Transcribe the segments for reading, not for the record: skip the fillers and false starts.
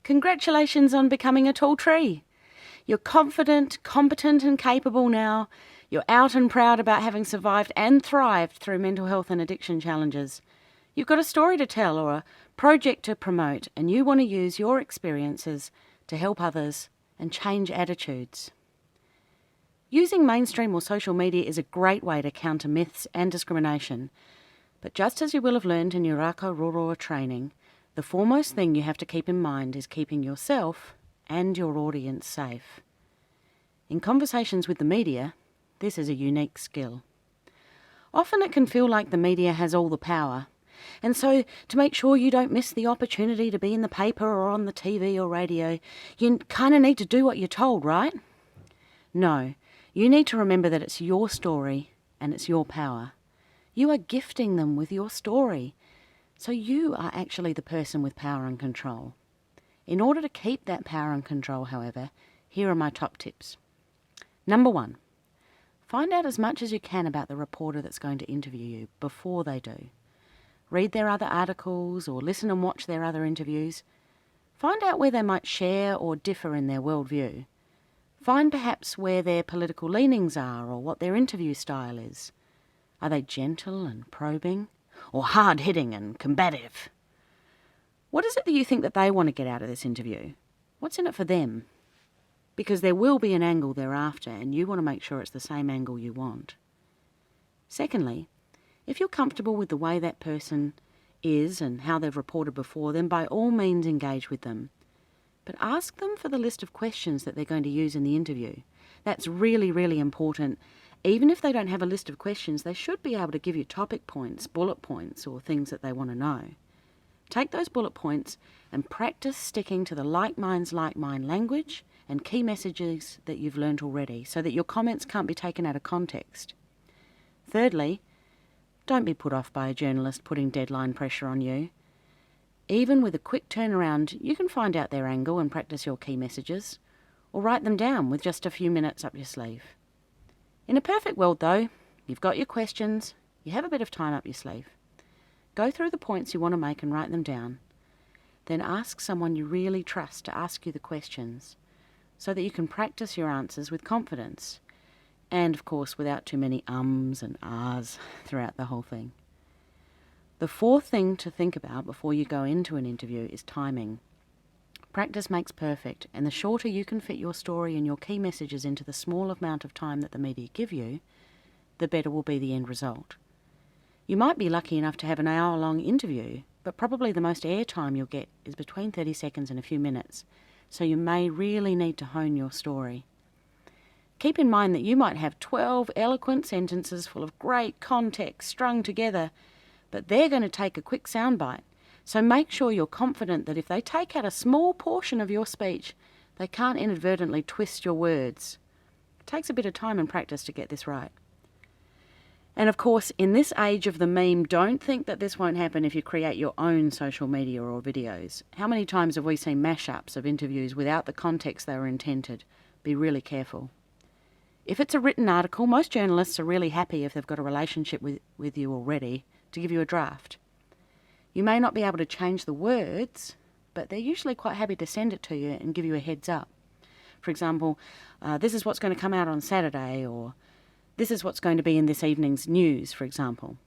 Congratulations on becoming a tall tree. You're confident, competent and capable now. You're out and proud about having survived and thrived through mental health and addiction challenges. You've got a story to tell or a project to promote, and you want to use your experiences to help others and change attitudes. Using mainstream or social media is a great way to counter myths and discrimination. But just as you will have learned in your Raka training, the foremost thing you have to keep in mind is keeping yourself and your audience safe. In conversations with the media, this is a unique skill. Often it can feel like the media has all the power, and so to make sure you don't miss the opportunity to be in the paper or on the TV or radio, you kind of need to do what you're told, right? No, you need to remember that it's your story and it's your power. You are gifting them with your story, so you are actually the person with power and control. In order to keep that power and control, however, here are my top tips. Number 1, find out as much as you can about the reporter that's going to interview you before they do. Read their other articles or listen and watch their other interviews. Find out where they might share or differ in their worldview. Find perhaps where their political leanings are or what their interview style is. Are they gentle and probing or hard-hitting and combative? What is it that you think that they want to get out of this interview? What's in it for them? Because there will be an angle thereafter, and you want to make sure it's the same angle you want. Secondly, if you're comfortable with the way that person is and how they've reported before, then by all means engage with them. But ask them for the list of questions that they're going to use in the interview. That's really, really important. Even if they don't have a list of questions, they should be able to give you topic points, bullet points, or things that they want to know. Take those bullet points and practice sticking to the like minds, like mind language and key messages that you've learnt already so that your comments can't be taken out of context. Thirdly, don't be put off by a journalist putting deadline pressure on you. Even with a quick turnaround, you can find out their angle and practice your key messages, or write them down with just a few minutes up your sleeve. In a perfect world, though, you've got your questions, you have a bit of time up your sleeve. Go through the points you want to make and write them down. Then ask someone you really trust to ask you the questions so that you can practice your answers with confidence and, of course, without too many ums and ahs throughout the whole thing. The fourth thing to think about before you go into an interview is timing. Practice makes perfect, and the shorter you can fit your story and your key messages into the small amount of time that the media give you, the better will be the end result. You might be lucky enough to have an hour-long interview, but probably the most airtime you'll get is between 30 seconds and a few minutes, so you may really need to hone your story. Keep in mind that you might have 12 eloquent sentences full of great context strung together, but they're going to take a quick soundbite, so make sure you're confident that if they take out a small portion of your speech, they can't inadvertently twist your words. It takes a bit of time and practice to get this right. And of course, in this age of the meme, don't think that this won't happen if you create your own social media or videos. How many times have we seen mashups of interviews without the context they were intended? Be really careful. If it's a written article, most journalists are really happy if they've got a relationship with you already to give you a draft. You may not be able to change the words, but they're usually quite happy to send it to you and give you a heads up. For example, this is what's going to come out on Saturday, or this is what's going to be in this evening's news, for example.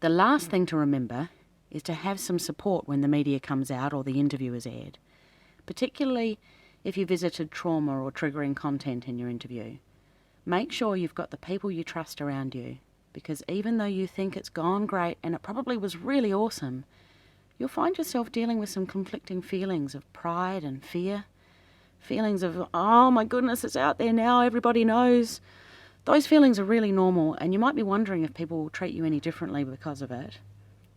The last thing to remember is to have some support when the media comes out or the interview is aired, particularly if you visited trauma or triggering content in your interview. Make sure you've got the people you trust around you, because even though you think it's gone great and it probably was really awesome, you'll find yourself dealing with some conflicting feelings of pride and fear, feelings of, oh my goodness, it's out there now, everybody knows. Those feelings are really normal, and you might be wondering if people will treat you any differently because of it.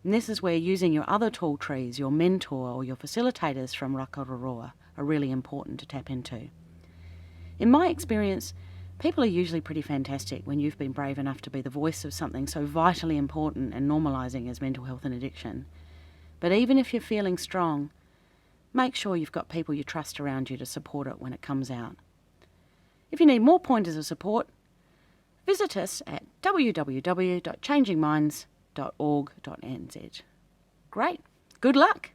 And this is where using your other tall trees, your mentor or your facilitators from Raka are really important to tap into. In my experience, people are usually pretty fantastic when you've been brave enough to be the voice of something so vitally important and normalising as mental health and addiction. But even if you're feeling strong, make sure you've got people you trust around you to support it when it comes out. If you need more pointers of support, visit us at www.changingminds.org.nz. Great. Good luck.